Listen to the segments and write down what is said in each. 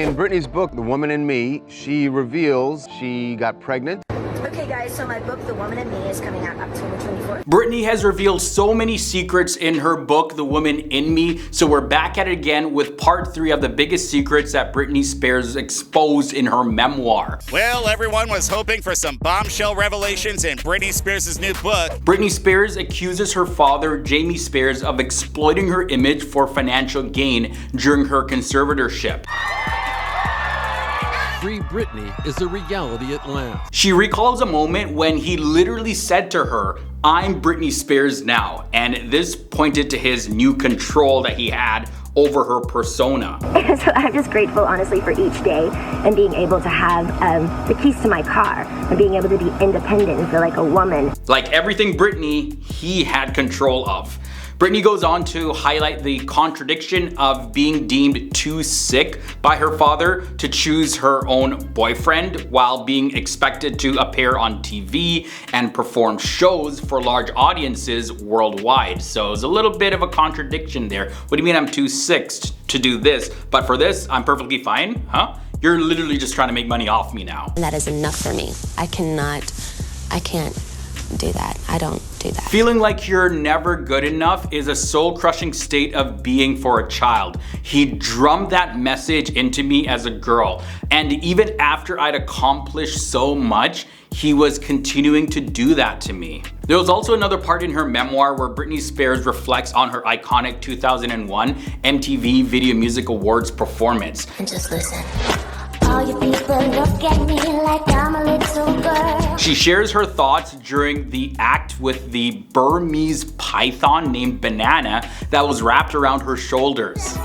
In Britney's book, The Woman in Me, she reveals she got pregnant. Okay guys, so my book, The Woman in Me, is coming out October 24th. Britney has revealed so many secrets in her book, The Woman in Me, so we're back at it again with part 3 of the biggest secrets that Britney Spears exposed in her memoir. Well, everyone was hoping for some bombshell revelations in Britney Spears' new book. Britney Spears accuses her father, Jamie Spears, of exploiting her image for financial gain during her conservatorship. Free Britney is a reality at last. She recalls a moment when he literally said to her, "I'm Britney Spears now," and this pointed to his new control that he had over her persona. So I'm just grateful, honestly, for each day and being able to have the keys to my car and being able to be independent and feel like a woman. Like everything Britney, he had control of. Britney goes on to highlight the contradiction of being deemed too sick by her father to choose her own boyfriend while being expected to appear on TV and perform shows for large audiences worldwide. So it's a little bit of a contradiction there. What do you mean I'm too sick to do this, but for this I'm perfectly fine? Huh? You're literally just trying to make money off me now. That is enough for me. I can't do that. I don't do that. Feeling like you're never good enough is a soul-crushing state of being for a child. He drummed that message into me as a girl, and even after I'd accomplished so much, he was continuing to do that to me. There was also another part in her memoir where Britney Spears reflects on her iconic 2001 MTV Video Music Awards performance. And just listen. All you people look at me like I'm a little girl. She shares her thoughts during the act with the Burmese python named Banana that was wrapped around her shoulders.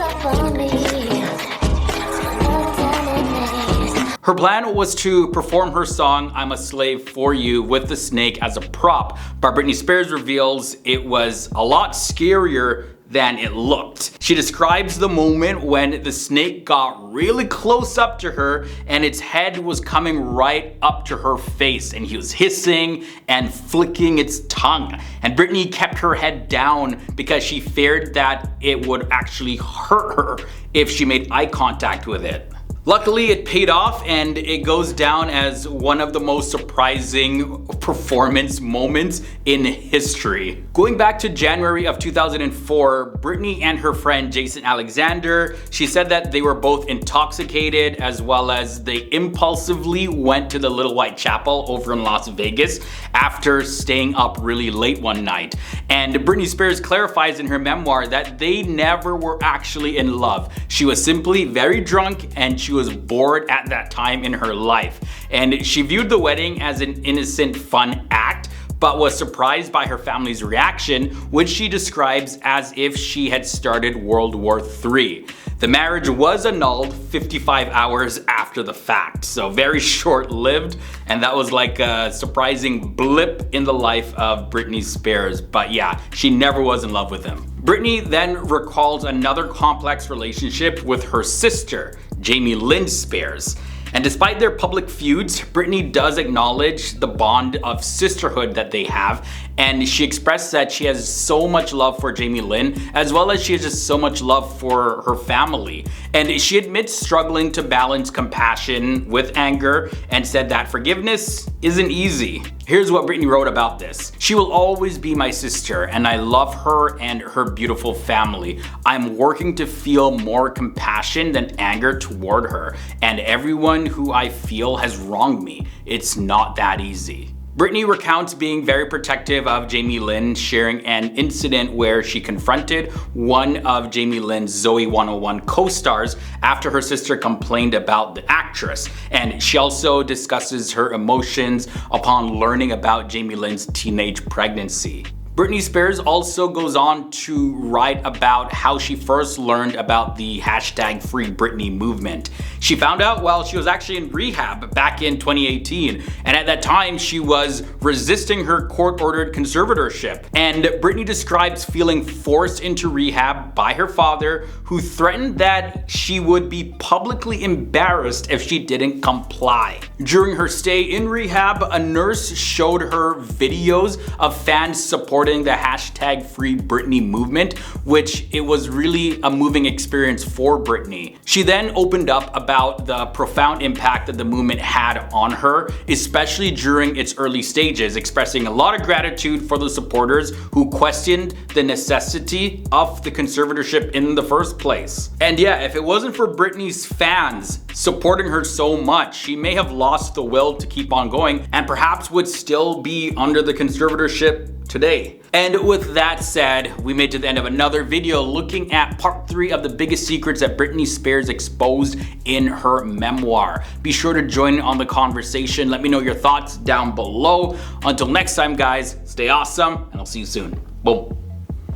Her plan was to perform her song, "I'm a Slave for You," with the snake as a prop, but Britney Spears reveals it was a lot scarier than it looked. She describes the moment when the snake got really close up to her and its head was coming right up to her face, and he was hissing and flicking its tongue. And Britney kept her head down because she feared that it would actually hurt her if she made eye contact with it. Luckily, it paid off, and it goes down as one of the most surprising performance moments in history. Going back to January of 2004, Britney and her friend Jason Alexander, she said that they were both intoxicated, as well as they impulsively went to the Little White Chapel over in Las Vegas after staying up really late one night. And Britney Spears clarifies in her memoir that they never were actually in love. She was simply very drunk and she was bored at that time in her life. And she viewed the wedding as an innocent, fun act, but was surprised by her family's reaction, which she describes as if she had started World War III. The marriage was annulled 55 hours after the fact, so very short-lived, and that was like a surprising blip in the life of Britney Spears. But yeah, she never was in love with him. Britney then recalls another complex relationship with her sister, Jamie Lynn Spears. And despite their public feuds, Britney does acknowledge the bond of sisterhood that they have, and she expressed that she has so much love for Jamie Lynn, as well as she has just so much love for her family. And she admits struggling to balance compassion with anger and said that forgiveness isn't easy. Here's what Britney wrote about this. "She will always be my sister, and I love her and her beautiful family. I'm working to feel more compassion than anger toward her, and everyone who I feel has wronged me. It's not that easy." Britney recounts being very protective of Jamie Lynn, sharing an incident where she confronted one of Jamie Lynn's Zoe 101 co-stars after her sister complained about the actress. And she also discusses her emotions upon learning about Jamie Lynn's teenage pregnancy. Britney Spears also goes on to write about how she first learned about the #FreeBritney movement. She found out while she was actually in rehab back in 2018, and at that time she was resisting her court-ordered conservatorship. And Britney describes feeling forced into rehab by her father, who threatened that she would be publicly embarrassed if she didn't comply. During her stay in rehab, a nurse showed her videos of fans supporting the hashtag Free Britney movement, which it was really a moving experience for Britney. She then opened up about the profound impact that the movement had on her, especially during its early stages, expressing a lot of gratitude for the supporters who questioned the necessity of the conservatorship in the first place. And yeah, if it wasn't for Britney's fans supporting her so much, she may have lost the will to keep on going and perhaps would still be under the conservatorship today. And with that said, we made to the end of another video looking at part 3 of the biggest secrets that Britney Spears exposed in her memoir. Be sure to join in on the conversation. Let me know your thoughts down below. Until next time, guys, stay awesome, and I'll see you soon. Boom.